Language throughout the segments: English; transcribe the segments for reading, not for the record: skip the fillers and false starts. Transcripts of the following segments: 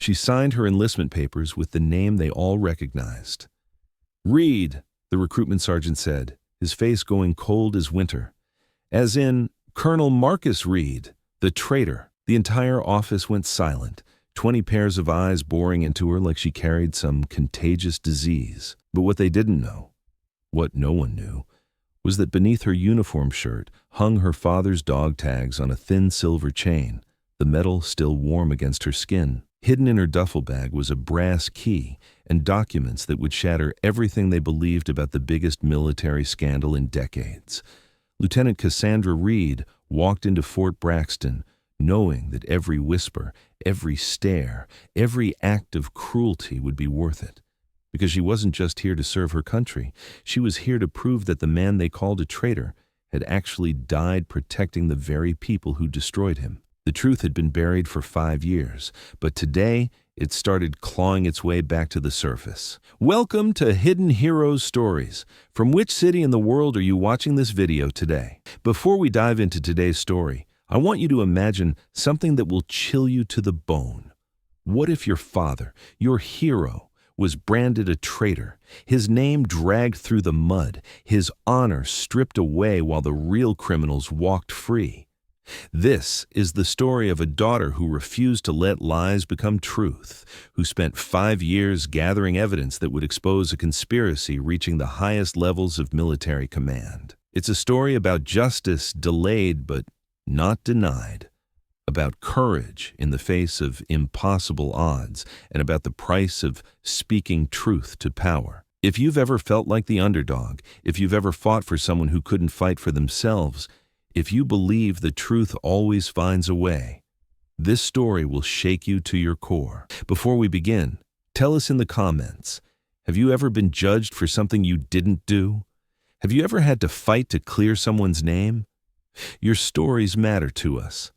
She signed her enlistment papers with the name they all recognized. "Reed," the recruitment sergeant said, his face going cold as winter. "As in Colonel Marcus Reed, the traitor." The entire office went silent, 20 pairs of eyes boring into her like she carried some contagious disease. But what they didn't know, what no one knew, was that beneath her uniform shirt hung her father's dog tags on a thin silver chain, the metal still warm against her skin. Hidden in her duffel bag was a brass key and documents that would shatter everything they believed about the biggest military scandal in decades. Lieutenant Cassandra Reed walked into Fort Braxton, knowing that every whisper, every stare, every act of cruelty would be worth it. Because she wasn't just here to serve her country, she was here to prove that the man they called a traitor had actually died protecting the very people who destroyed him. The truth had been buried for 5 years, but today it started clawing its way back to the surface. Welcome to Hidden Heroes Stories. From which city in the world are you watching this video today? Before we dive into today's story, I want you to imagine something that will chill you to the bone. What if your father, your hero, was branded a traitor, his name dragged through the mud, his honor stripped away while the real criminals walked free? This is the story of a daughter who refused to let lies become truth, who spent 5 years gathering evidence that would expose a conspiracy reaching the highest levels of military command. It's a story about justice delayed but not denied, about courage in the face of impossible odds, and about the price of speaking truth to power. If you've ever felt like the underdog, if you've ever fought for someone who couldn't fight for themselves, if you believe the truth always finds a way, this story will shake you to your core. Before we begin, tell us in the comments, have you ever been judged for something you didn't do? Have you ever had to fight to clear someone's name? Your stories matter to us.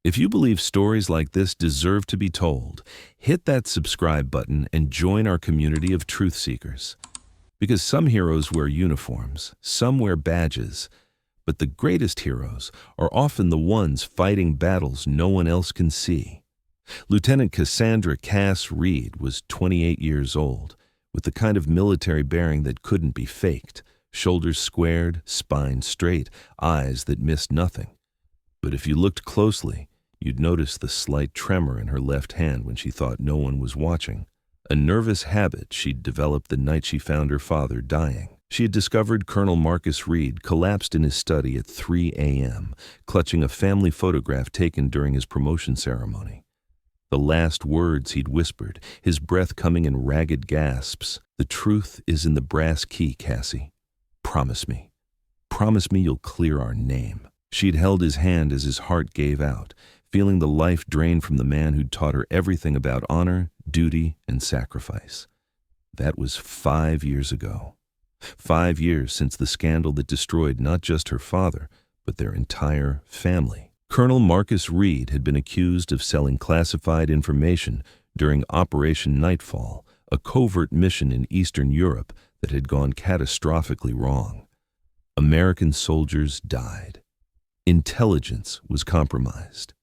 If you believe stories like this deserve to be told, hit that subscribe button and join our community of truth seekers. Because some heroes wear uniforms, some wear badges, but the greatest heroes are often the ones fighting battles no one else can see. Lieutenant Cassandra Cass Reed was 28 years old, with the kind of military bearing that couldn't be faked. Shoulders squared, spine straight, eyes that missed nothing. But if you looked closely, you'd notice the slight tremor in her left hand when she thought no one was watching. A nervous habit she'd developed the night she found her father dying. She had discovered Colonel Marcus Reed collapsed in his study at 3 a.m., clutching a family photograph taken during his promotion ceremony. The last words he'd whispered, his breath coming in ragged gasps. "The truth is in the brass key, Cassie. Promise me. Promise me you'll clear our name." She'd held his hand as his heart gave out, feeling the life drain from the man who'd taught her everything about honor, duty, and sacrifice. That was 5 years ago. 5 years since the scandal that destroyed not just her father, but their entire family. Colonel Marcus Reed had been accused of selling classified information during Operation Nightfall, a covert mission in Eastern Europe that had gone catastrophically wrong. American soldiers died. Intelligence was compromised.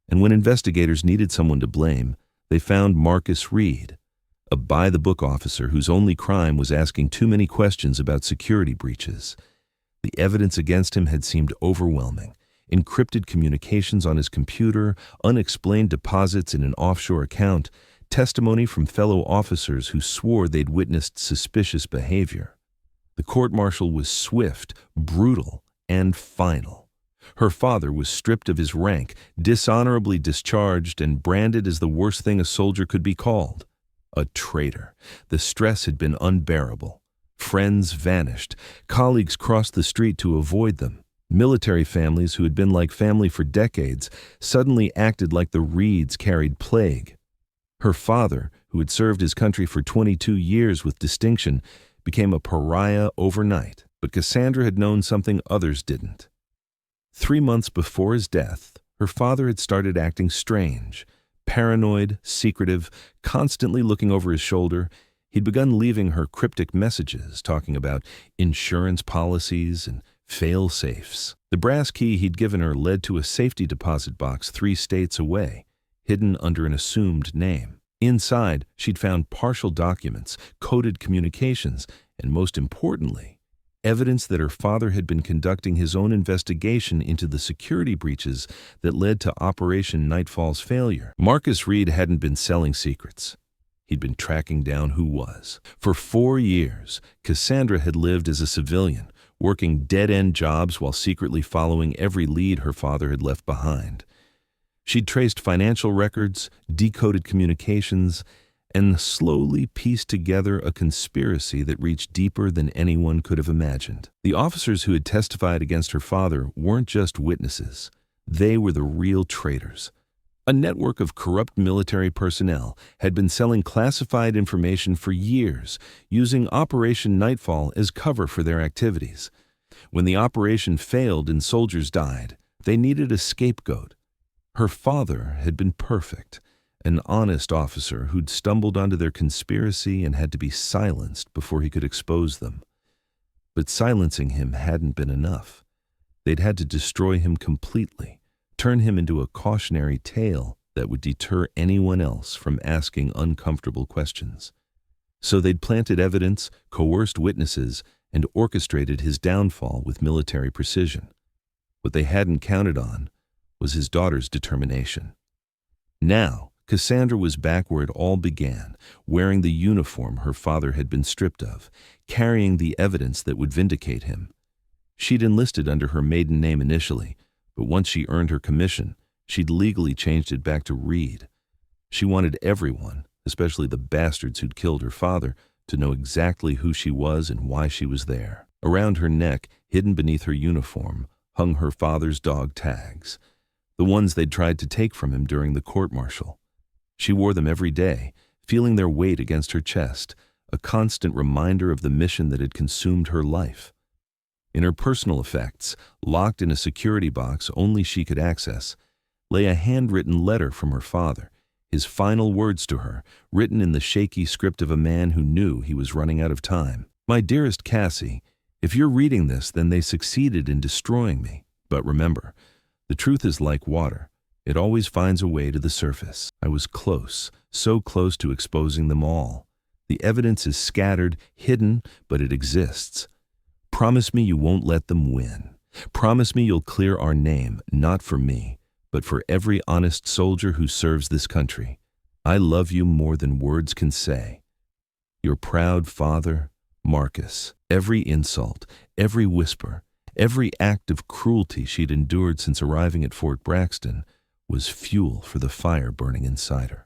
And when investigators needed someone to blame, they found Marcus Reed, a by-the-book officer whose only crime was asking too many questions about security breaches. The evidence against him had seemed overwhelming. Encrypted communications on his computer, unexplained deposits in an offshore account, testimony from fellow officers who swore they'd witnessed suspicious behavior. The court-martial was swift, brutal, and final. Her father was stripped of his rank, dishonorably discharged, and branded as the worst thing a soldier could be called: a traitor. The stress had been unbearable. Friends vanished. Colleagues crossed the street to avoid them. Military families who had been like family for decades suddenly acted like the Reeds carried plague. Her father, who had served his country for 22 years with distinction, became a pariah overnight. But Cassandra had known something others didn't. 3 months before his death, her father had started acting strange. Paranoid, secretive, constantly looking over his shoulder, he'd begun leaving her cryptic messages talking about insurance policies and fail-safes. The brass key he'd given her led to a safety deposit box 3 states away. hidden under an assumed name. Inside, she'd found partial documents, coded communications, and most importantly, evidence that her father had been conducting his own investigation into the security breaches that led to Operation Nightfall's failure. Marcus Reed hadn't been selling secrets. He'd been tracking down who was. For 4 years, Cassandra had lived as a civilian, working dead-end jobs while secretly following every lead her father had left behind. She'd traced financial records, decoded communications, and slowly pieced together a conspiracy that reached deeper than anyone could have imagined. The officers who had testified against her father weren't just witnesses. They were the real traitors. A network of corrupt military personnel had been selling classified information for years, using Operation Nightfall as cover for their activities. When the operation failed and soldiers died, they needed a scapegoat. Her father had been perfect, an honest officer who'd stumbled onto their conspiracy and had to be silenced before he could expose them. But silencing him hadn't been enough. They'd had to destroy him completely, turn him into a cautionary tale that would deter anyone else from asking uncomfortable questions. So they'd planted evidence, coerced witnesses, and orchestrated his downfall with military precision. What they hadn't counted on was his daughter's determination. Now, Cassandra was back where it all began, wearing the uniform her father had been stripped of, carrying the evidence that would vindicate him. She'd enlisted under her maiden name initially, but once she earned her commission, she'd legally changed it back to Reed. She wanted everyone, especially the bastards who'd killed her father, to know exactly who she was and why she was there. Around her neck, hidden beneath her uniform, hung her father's dog tags, the ones they'd tried to take from him during the court-martial. She wore them every day, feeling their weight against her chest, a constant reminder of the mission that had consumed her life. In her personal effects, locked in a security box only she could access, lay a handwritten letter from her father, his final words to her, written in the shaky script of a man who knew he was running out of time. "My dearest Cassie, if you're reading this, then they succeeded in destroying me. But remember, the truth is like water. It always finds a way to the surface. I was close, so close to exposing them all. The evidence is scattered, hidden, but it exists. Promise me you won't let them win. Promise me you'll clear our name, not for me, but for every honest soldier who serves this country. I love you more than words can say. Your proud father, Marcus." Every insult, every whisper, every act of cruelty she'd endured since arriving at Fort Braxton was fuel for the fire burning inside her.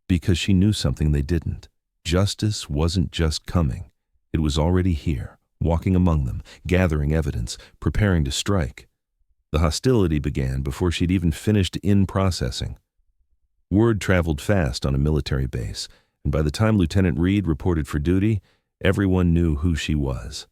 Because she knew something they didn't. Justice wasn't just coming. It was already here, walking among them, gathering evidence, preparing to strike. The hostility began before she'd even finished in-processing. Word traveled fast on a military base, and by the time Lieutenant Reed reported for duty, everyone knew who she was.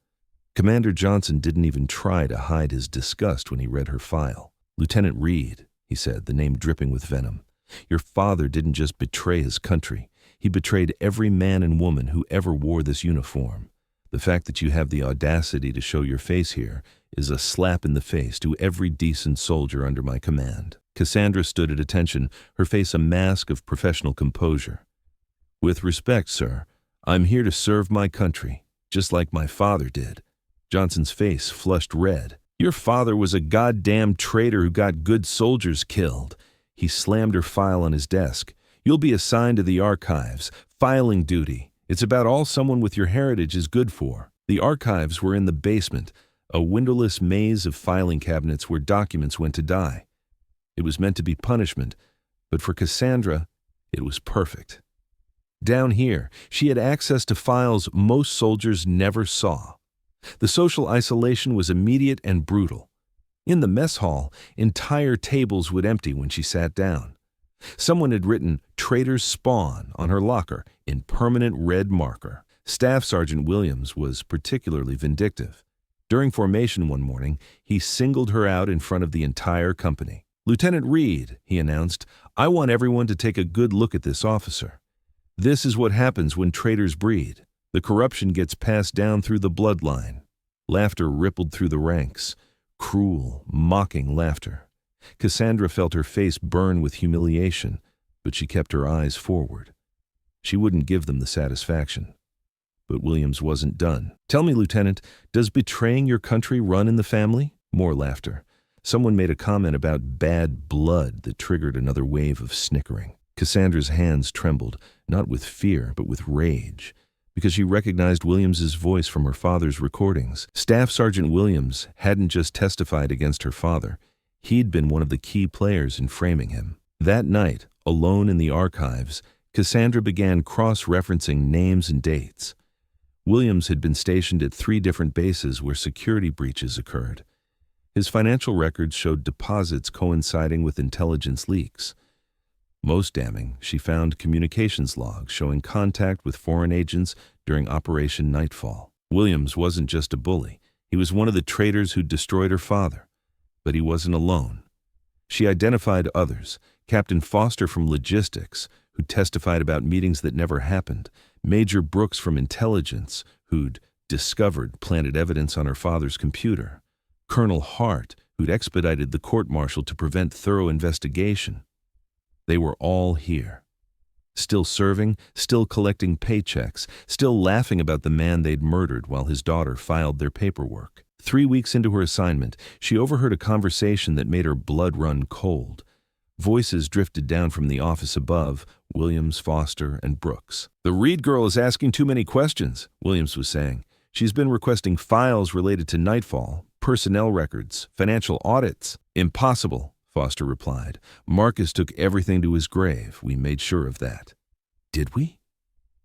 Commander Johnson didn't even try to hide his disgust when he read her file. "Lieutenant Reed," he said, the name dripping with venom, "your father didn't just betray his country. He betrayed every man and woman who ever wore this uniform. The fact that you have the audacity to show your face here is a slap in the face to every decent soldier under my command." Cassandra stood at attention, her face a mask of professional composure. "With respect, sir, I'm here to serve my country, just like my father did." Johnson's face flushed red. "Your father was a goddamn traitor who got good soldiers killed." He slammed her file on his desk. "You'll be assigned to the archives, filing duty. It's about all someone with your heritage is good for." The archives were in the basement, a windowless maze of filing cabinets where documents went to die. It was meant to be punishment, but for Cassandra, it was perfect. Down here, she had access to files most soldiers never saw. The social isolation was immediate and brutal. In the mess hall, entire tables would empty when she sat down. Someone had written "Traitor's Spawn" on her locker in permanent red marker. Staff Sergeant Williams was particularly vindictive. During formation one morning, he singled her out in front of the entire company. "Lieutenant Reed," he announced, "I want everyone to take a good look at this officer. This is what happens when traitors breed. The corruption gets passed down through the bloodline." Laughter rippled through the ranks. Cruel, mocking laughter. Cassandra felt her face burn with humiliation, but she kept her eyes forward. She wouldn't give them the satisfaction. But Williams wasn't done. "Tell me, Lieutenant, does betraying your country run in the family?" More laughter. Someone made a comment about bad blood that triggered another wave of snickering. Cassandra's hands trembled, not with fear, but with rage, because she recognized Williams's voice from her father's recordings. Staff Sergeant Williams hadn't just testified against her father. He'd been one of the key players in framing him. That night, alone in the archives, Cassandra began cross-referencing names and dates. Williams had been stationed at 3 different bases where security breaches occurred. His financial records showed deposits coinciding with intelligence leaks. Most damning, she found communications logs showing contact with foreign agents during Operation Nightfall. Williams wasn't just a bully. He was one of the traitors who'd destroyed her father. But he wasn't alone. She identified others, Captain Foster from Logistics, who testified about meetings that never happened, Major Brooks from Intelligence, who'd discovered planted evidence on her father's computer, Colonel Hart, who'd expedited the court-martial to prevent thorough investigation. They were all here. Still serving, still collecting paychecks, still laughing about the man they'd murdered while his daughter filed their paperwork. 3 weeks into her assignment, she overheard a conversation that made her blood run cold. Voices drifted down from the office above, Williams, Foster, and Brooks. "The Reed girl is asking too many questions," Williams was saying. "She's been requesting files related to Nightfall, personnel records, financial audits." "Impossible," Foster replied. "Marcus took everything to his grave. We made sure of that." "Did we?"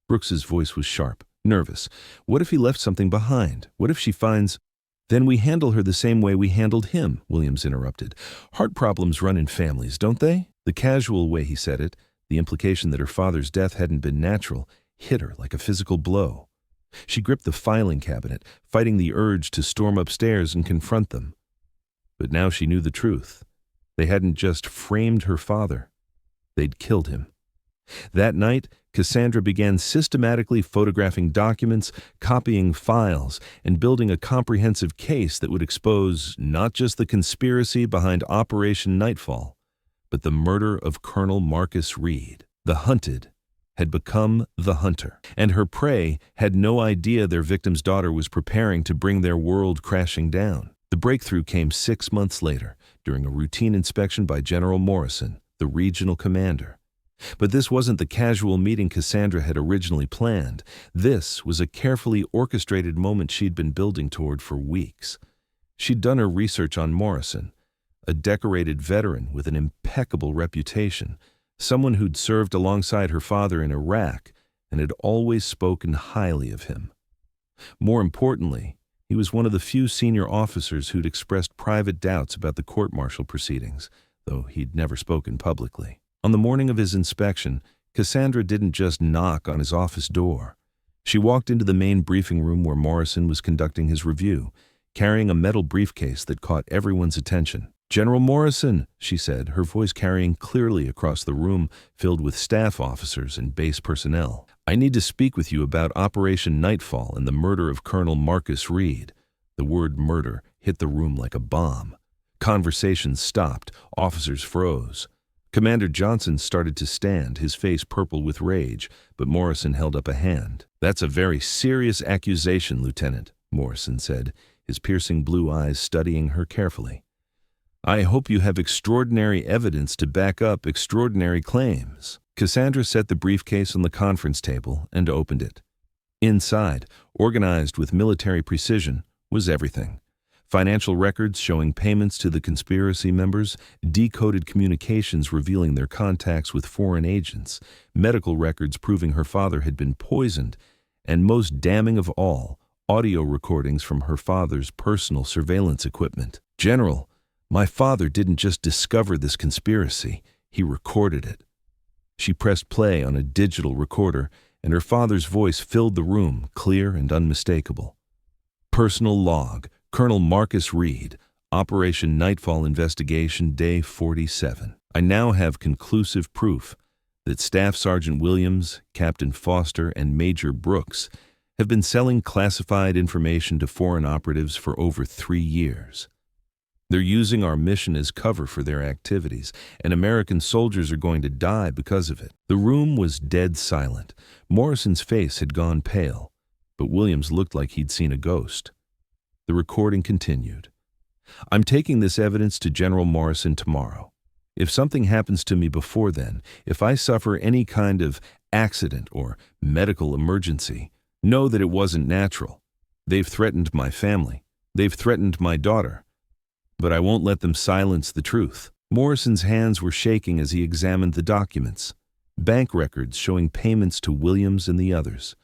Brooks's voice was sharp, nervous. "What if he left something behind? What if she finds—" "Then we handle her the same way we handled him," Williams interrupted. "Heart problems run in families, don't they?" The casual way he said it, the implication that her father's death hadn't been natural, hit her like a physical blow. She gripped the filing cabinet, fighting the urge to storm upstairs and confront them. But now she knew the truth. They hadn't just framed her father. They'd killed him. That night, Cassandra began systematically photographing documents, copying files, and building a comprehensive case that would expose not just the conspiracy behind Operation Nightfall, but the murder of Colonel Marcus Reed. The hunted had become the hunter, and her prey had no idea their victim's daughter was preparing to bring their world crashing down. The breakthrough came 6 months later, during a routine inspection by General Morrison, the regional commander. But this wasn't the casual meeting Cassandra had originally planned. This was a carefully orchestrated moment she'd been building toward for weeks. She'd done her research on Morrison, a decorated veteran with an impeccable reputation, someone who'd served alongside her father in Iraq and had always spoken highly of him. More importantly, he was one of the few senior officers who'd expressed private doubts about the court-martial proceedings, though he'd never spoken publicly. On the morning of his inspection, Cassandra didn't just knock on his office door. She walked into the main briefing room where Morrison was conducting his review, carrying a metal briefcase that caught everyone's attention. "General Morrison," she said, her voice carrying clearly across the room filled with staff officers and base personnel. "I need to speak with you about Operation Nightfall and the murder of Colonel Marcus Reed." The word murder hit the room like a bomb. Conversations stopped. Officers froze. Commander Johnson started to stand, his face purple with rage, but Morrison held up a hand. "That's a very serious accusation, Lieutenant," Morrison said, his piercing blue eyes studying her carefully. "I hope you have extraordinary evidence to back up extraordinary claims." Cassandra set the briefcase on the conference table and opened it. Inside, organized with military precision, was everything. Financial records showing payments to the conspiracy members, decoded communications revealing their contacts with foreign agents, medical records proving her father had been poisoned, and most damning of all, audio recordings from her father's personal surveillance equipment. "General, my father didn't just discover this conspiracy, he recorded it." She pressed play on a digital recorder, and her father's voice filled the room, clear and unmistakable. Personal log. Colonel Marcus Reed, Operation Nightfall Investigation, Day 47. I now have conclusive proof that Staff Sergeant Williams, Captain Foster, and Major Brooks have been selling classified information to foreign operatives for over 3 years. They're using our mission as cover for their activities, and American soldiers are going to die because of it." The room was dead silent. Morrison's face had gone pale, but Williams looked like he'd seen a ghost. The recording continued. "I'm taking this evidence to General Morrison tomorrow. If something happens to me before then, if I suffer any kind of accident or medical emergency, know that it wasn't natural. They've threatened my family. They've threatened my daughter. But I won't let them silence the truth." Morrison's hands were shaking as he examined the documents. Bank records showing payments to Williams and the others.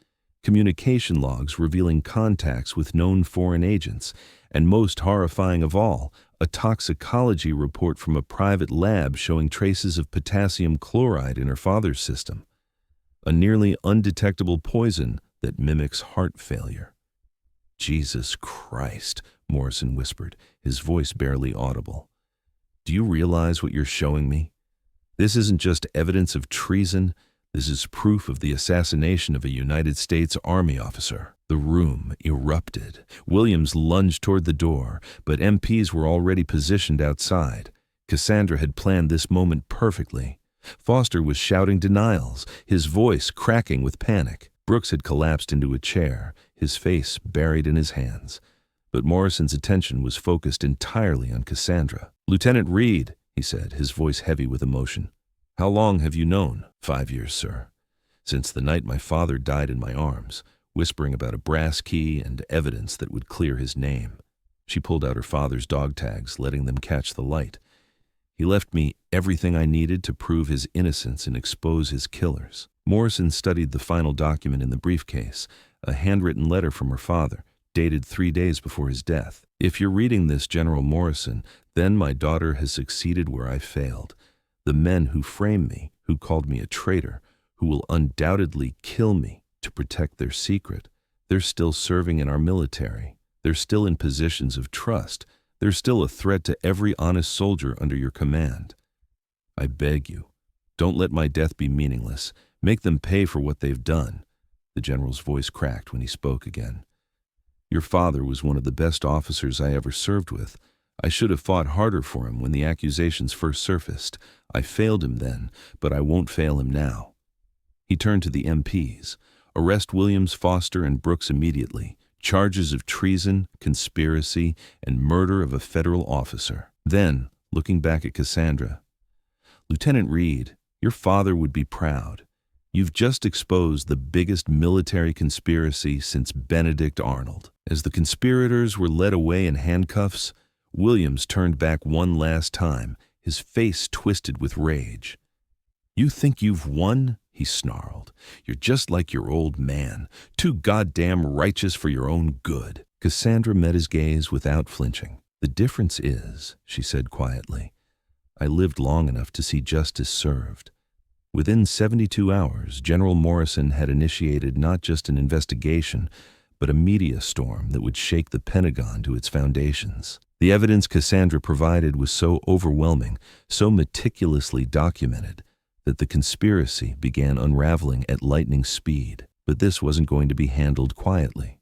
Communication logs revealing contacts with known foreign agents. And most horrifying of all, a toxicology report from a private lab showing traces of potassium chloride in her father's system. A nearly undetectable poison that mimics heart failure. "Jesus Christ," Morrison whispered, his voice barely audible. "Do you realize what you're showing me? This isn't just evidence of treason. This is proof of the assassination of a United States Army officer." The room erupted. Williams lunged toward the door, but MPs were already positioned outside. Cassandra had planned this moment perfectly. Foster was shouting denials, his voice cracking with panic. Brooks had collapsed into a chair, his face buried in his hands. But Morrison's attention was focused entirely on Cassandra. "Lieutenant Reed," he said, his voice heavy with emotion. "How long have you known?" "5 years, sir. Since the night my father died in my arms, whispering about a brass key and evidence that would clear his name." She pulled out her father's dog tags, letting them catch the light. "He left me everything I needed to prove his innocence and expose his killers." Morrison studied the final document in the briefcase, a handwritten letter from her father, dated 3 days before his death. "If you're reading this, General Morrison, then my daughter has succeeded where I failed. The men who framed me, who called me a traitor, who will undoubtedly kill me to protect their secret, they're still serving in our military. They're still in positions of trust. They're still a threat to every honest soldier under your command. I beg you, don't let my death be meaningless. Make them pay for what they've done." The general's voice cracked when he spoke again. "Your father was one of the best officers I ever served with. I should have fought harder for him when the accusations first surfaced. I failed him then, but I won't fail him now." He turned to the MPs. "Arrest Williams, Foster, and Brooks immediately. Charges of treason, conspiracy, and murder of a federal officer." Then, looking back at Cassandra, "Lieutenant Reed, your father would be proud. You've just exposed the biggest military conspiracy since Benedict Arnold." As the conspirators were led away in handcuffs, Williams turned back one last time, his face twisted with rage. "You think you've won?" he snarled. "You're just like your old man, too goddamn righteous for your own good." Cassandra met his gaze without flinching. "The difference is," she said quietly, "I lived long enough to see justice served." Within 72 hours, General Morrison had initiated not just an investigation, but a media storm that would shake the Pentagon to its foundations. The evidence Cassandra provided was so overwhelming, so meticulously documented, that the conspiracy began unraveling at lightning speed. But this wasn't going to be handled quietly.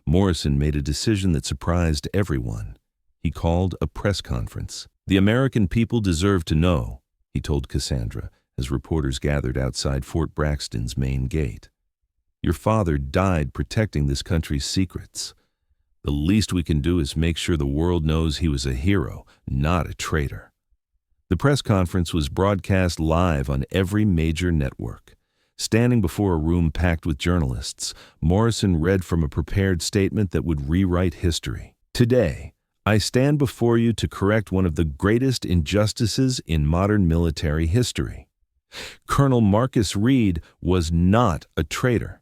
Morrison made a decision that surprised everyone. He called a press conference. "The American people deserve to know," he told Cassandra, as reporters gathered outside Fort Braxton's main gate. "Your father died protecting this country's secrets. The least we can do is make sure the world knows he was a hero, not a traitor." The press conference was broadcast live on every major network. Standing before a room packed with journalists, Morrison read from a prepared statement that would rewrite history. "Today, I stand before you to correct one of the greatest injustices in modern military history. Colonel Marcus Reed was not a traitor.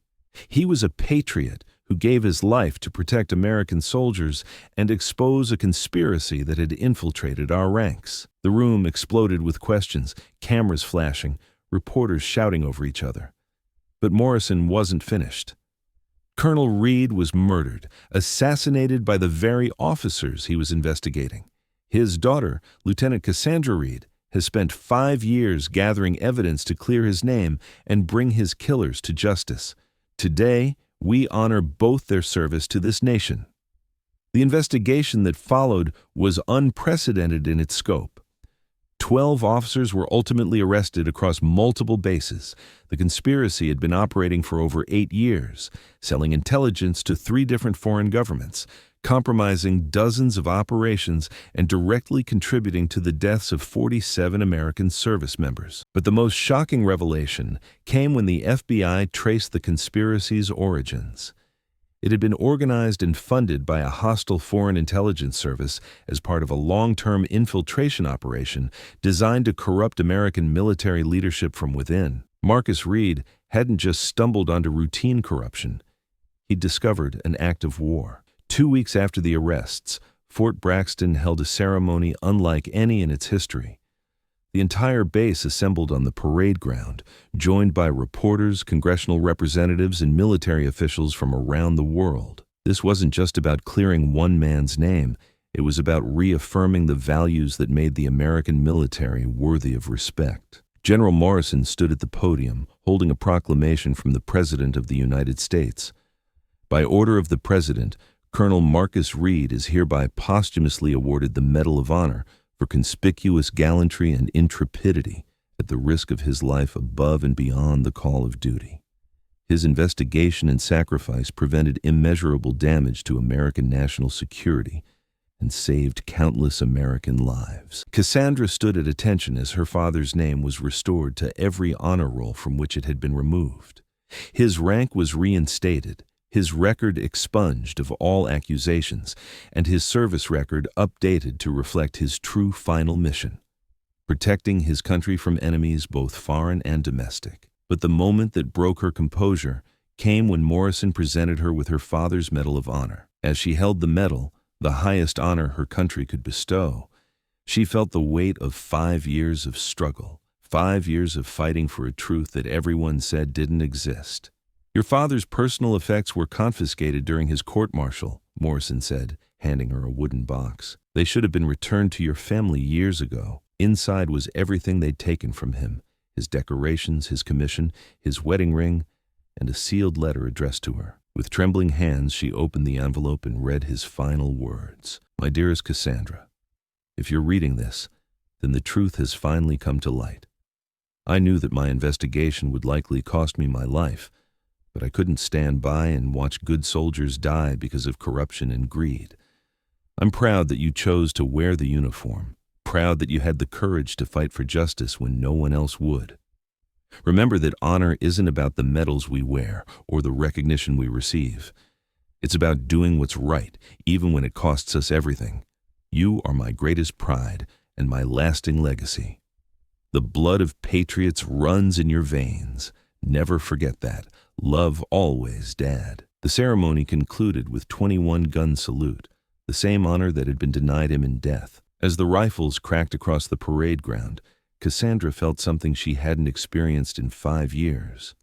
He was a patriot who gave his life to protect American soldiers and expose a conspiracy that had infiltrated our ranks." The room exploded with questions, cameras flashing, reporters shouting over each other. But Morrison wasn't finished. Colonel Reed was murdered, assassinated by the very officers he was investigating. His daughter, Lieutenant Cassandra Reed, has spent 5 years gathering evidence to clear his name and bring his killers to justice. Today, we honor both their service to this nation. The investigation that followed was unprecedented in its scope. 12 officers were ultimately arrested across multiple bases. The conspiracy had been operating for over 8 years, selling intelligence to 3 different foreign governments, compromising dozens of operations, and directly contributing to the deaths of 47 American service members. But the most shocking revelation came when the FBI traced the conspiracy's origins. It had been organized and funded by a hostile foreign intelligence service as part of a long-term infiltration operation designed to corrupt American military leadership from within. Marcus Reed hadn't just stumbled onto routine corruption. He'd discovered an act of war. 2 weeks after the arrests, Fort Braxton held a ceremony unlike any in its history. The entire base assembled on the parade ground, joined by reporters, congressional representatives, and military officials from around the world. This wasn't just about clearing one man's name. It was about reaffirming the values that made the American military worthy of respect. General Morrison stood at the podium, holding a proclamation from the President of the United States. By order of the President, Colonel Marcus Reed is hereby posthumously awarded the Medal of Honor for conspicuous gallantry and intrepidity at the risk of his life above and beyond the call of duty. His investigation and sacrifice prevented immeasurable damage to American national security and saved countless American lives. Cassandra stood at attention as her father's name was restored to every honor roll from which it had been removed. His rank was reinstated, his record expunged of all accusations, and his service record updated to reflect his true final mission, protecting his country from enemies both foreign and domestic. But the moment that broke her composure came when Morrison presented her with her father's Medal of Honor. As she held the medal, the highest honor her country could bestow, she felt the weight of 5 years of struggle, 5 years of fighting for a truth that everyone said didn't exist. "Your father's personal effects were confiscated during his court-martial," Morrison said, handing her a wooden box. "They should have been returned to your family years ago." Inside was everything they'd taken from him: his decorations, his commission, his wedding ring, and a sealed letter addressed to her. With trembling hands, she opened the envelope and read his final words. "My dearest Cassandra, if you're reading this, then the truth has finally come to light. I knew that my investigation would likely cost me my life, but I couldn't stand by and watch good soldiers die because of corruption and greed. I'm proud that you chose to wear the uniform, proud that you had the courage to fight for justice when no one else would. Remember that honor isn't about the medals we wear or the recognition we receive. It's about doing what's right, even when it costs us everything. You are my greatest pride and my lasting legacy. The blood of patriots runs in your veins. Never forget that. Love always, Dad." The ceremony concluded with 21-gun salute, the same honor that had been denied him in death. As the rifles cracked across the parade ground, Cassandra felt something she hadn't experienced in 5 years: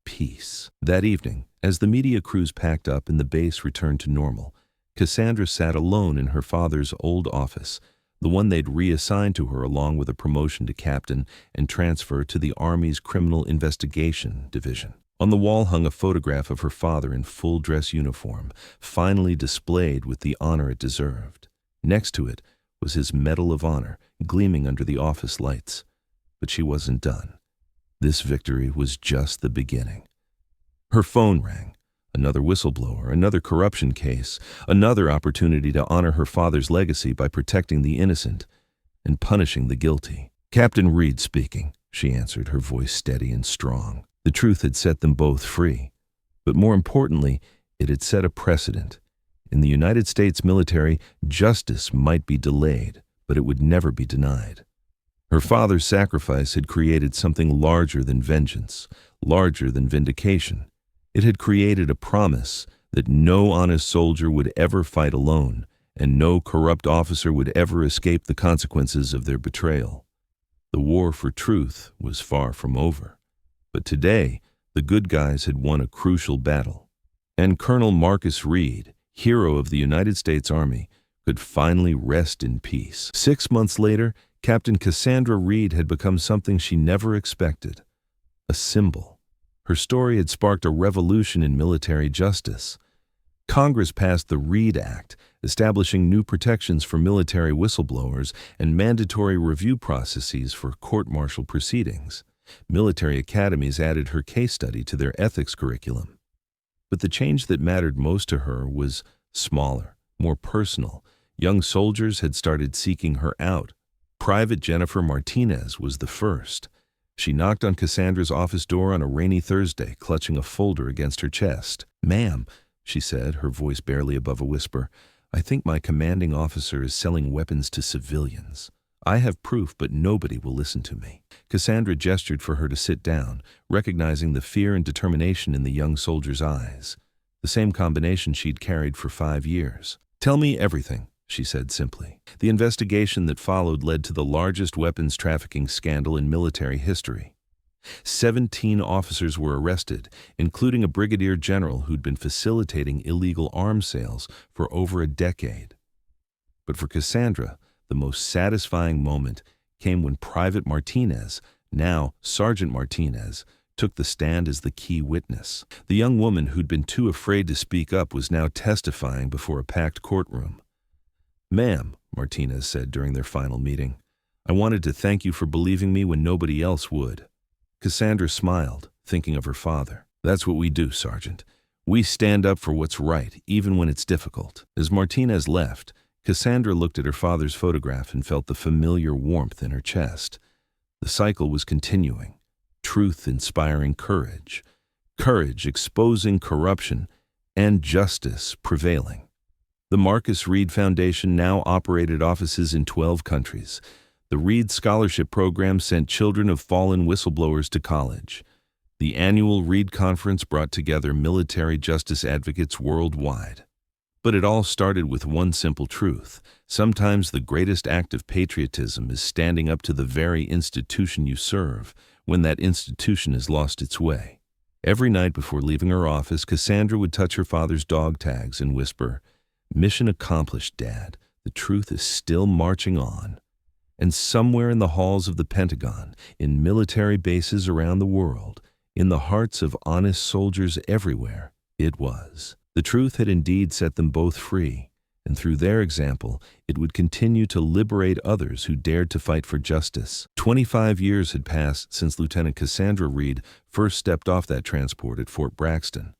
peace. That evening, as the media crews packed up and the base returned to normal, Cassandra sat alone in her father's old office, the one they'd reassigned to her along with a promotion to captain and transfer to the Army's Criminal Investigation Division. On the wall hung a photograph of her father in full dress uniform, finally displayed with the honor it deserved. Next to it was his Medal of Honor, gleaming under the office lights. But she wasn't done. This victory was just the beginning. Her phone rang. Another whistleblower, another corruption case, another opportunity to honor her father's legacy by protecting the innocent and punishing the guilty. "Captain Reed speaking," she answered, her voice steady and strong. The truth had set them both free, but more importantly, it had set a precedent. In the United States military, justice might be delayed, but it would never be denied. Her father's sacrifice had created something larger than vengeance, larger than vindication. It had created a promise that no honest soldier would ever fight alone, and no corrupt officer would ever escape the consequences of their betrayal. The war for truth was far from over. But today, the good guys had won a crucial battle, and Colonel Marcus Reed, hero of the United States Army, could finally rest in peace. 6 months later, Captain Cassandra Reed had become something she never expected: a symbol. Her story had sparked a revolution in military justice. Congress passed the Reed Act, establishing new protections for military whistleblowers and mandatory review processes for court-martial proceedings. Military academies added her case study to their ethics curriculum. But the change that mattered most to her was smaller, more personal. Young soldiers had started seeking her out. Private Jennifer Martinez was the first. She knocked on Cassandra's office door on a rainy Thursday, clutching a folder against her chest. "Ma'am," she said, her voice barely above a whisper, "I think my commanding officer is selling weapons to civilians. I have proof, but nobody will listen to me." Cassandra gestured for her to sit down, recognizing the fear and determination in the young soldier's eyes, the same combination she'd carried for 5 years. "Tell me everything," she said simply. The investigation that followed led to the largest weapons trafficking scandal in military history. 17 officers were arrested, including a brigadier general who'd been facilitating illegal arms sales for over a decade. But for Cassandra, the most satisfying moment came when Private Martinez, now Sergeant Martinez, took the stand as the key witness. The young woman who'd been too afraid to speak up was now testifying before a packed courtroom. "Ma'am," Martinez said during their final meeting, "I wanted to thank you for believing me when nobody else would." Cassandra smiled, thinking of her father. "That's what we do, Sergeant. We stand up for what's right, even when it's difficult." As Martinez left, Cassandra looked at her father's photograph and felt the familiar warmth in her chest. The cycle was continuing. Truth inspiring courage. Courage exposing corruption. And justice prevailing. The Marcus Reed Foundation now operated offices in 12 countries. The Reed Scholarship Program sent children of fallen whistleblowers to college. The annual Reed Conference brought together military justice advocates worldwide. But it all started with one simple truth. Sometimes the greatest act of patriotism is standing up to the very institution you serve when that institution has lost its way. Every night before leaving her office, Cassandra would touch her father's dog tags and whisper, "Mission accomplished, Dad. The truth is still marching on." And somewhere in the halls of the Pentagon, in military bases around the world, in the hearts of honest soldiers everywhere, it was. The truth had indeed set them both free, and through their example, it would continue to liberate others who dared to fight for justice. 25 years had passed since Lieutenant Cassandra Reed first stepped off that transport at Fort Braxton.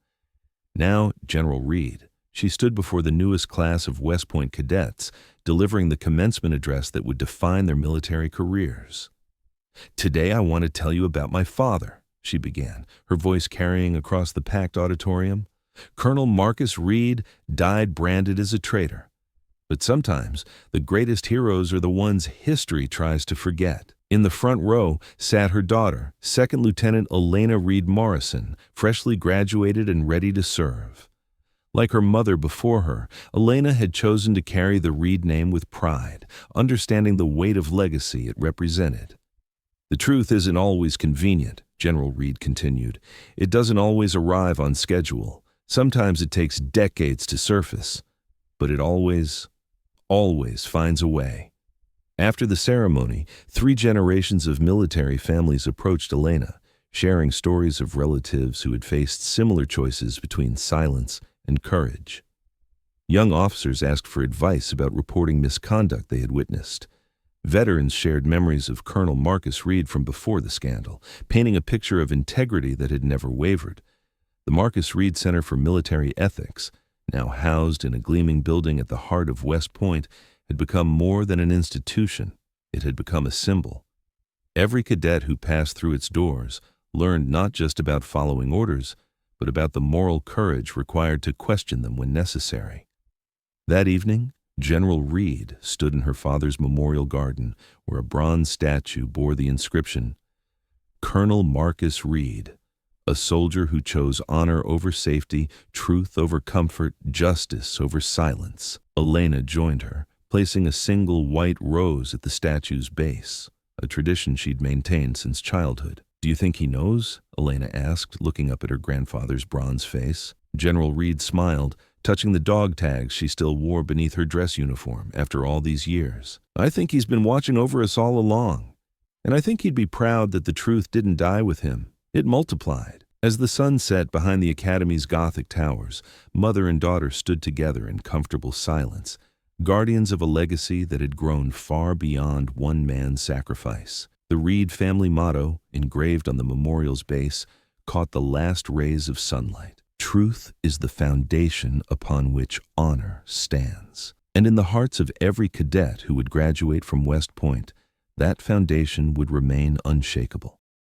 Now, General Reed, she stood before the newest class of West Point cadets, delivering the commencement address that would define their military careers. "Today I want to tell you about my father," she began, her voice carrying across the packed auditorium. "Colonel Marcus Reed died branded as a traitor. But sometimes the greatest heroes are the ones history tries to forget." In the front row sat her daughter, Second Lieutenant Elena Reed Morrison, freshly graduated and ready to serve. Like her mother before her, Elena had chosen to carry the Reed name with pride, understanding the weight of legacy it represented. "The truth isn't always convenient," General Reed continued. "It doesn't always arrive on schedule. Sometimes it takes decades to surface. But it always finds a way." After the ceremony, 3 generations of military families approached Elena, sharing stories of relatives who had faced similar choices between silence and courage. Young officers asked for advice about reporting misconduct they had witnessed. Veterans shared memories of Colonel Marcus Reed from before the scandal, painting a picture of integrity that had never wavered. The Marcus Reed Center for Military Ethics, now housed in a gleaming building at the heart of West Point, had become more than an institution. It had become a symbol. Every cadet who passed through its doors learned not just about following orders, but about the moral courage required to question them when necessary. That evening, General Reed stood in her father's memorial garden, where a bronze statue bore the inscription, "Colonel Marcus Reed, a soldier who chose honor over safety, truth over comfort, justice over silence." Elena joined her, placing a single white rose at the statue's base, a tradition she'd maintained since childhood. "Do you think he knows?" Elena asked, looking up at her grandfather's bronze face. General Reed smiled, touching the dog tags she still wore beneath her dress uniform after all these years. "I think he's been watching over us all along. And I think he'd be proud that the truth didn't die with him. It multiplied." As the sun set behind the academy's Gothic towers, mother and daughter stood together in comfortable silence, guardians of a legacy that had grown far beyond one man's sacrifice. The Reed family motto, engraved on the memorial's base, caught the last rays of sunlight. Truth is the foundation upon which honor stands. And in the hearts of every cadet who would graduate from West Point, that foundation would remain unshakable.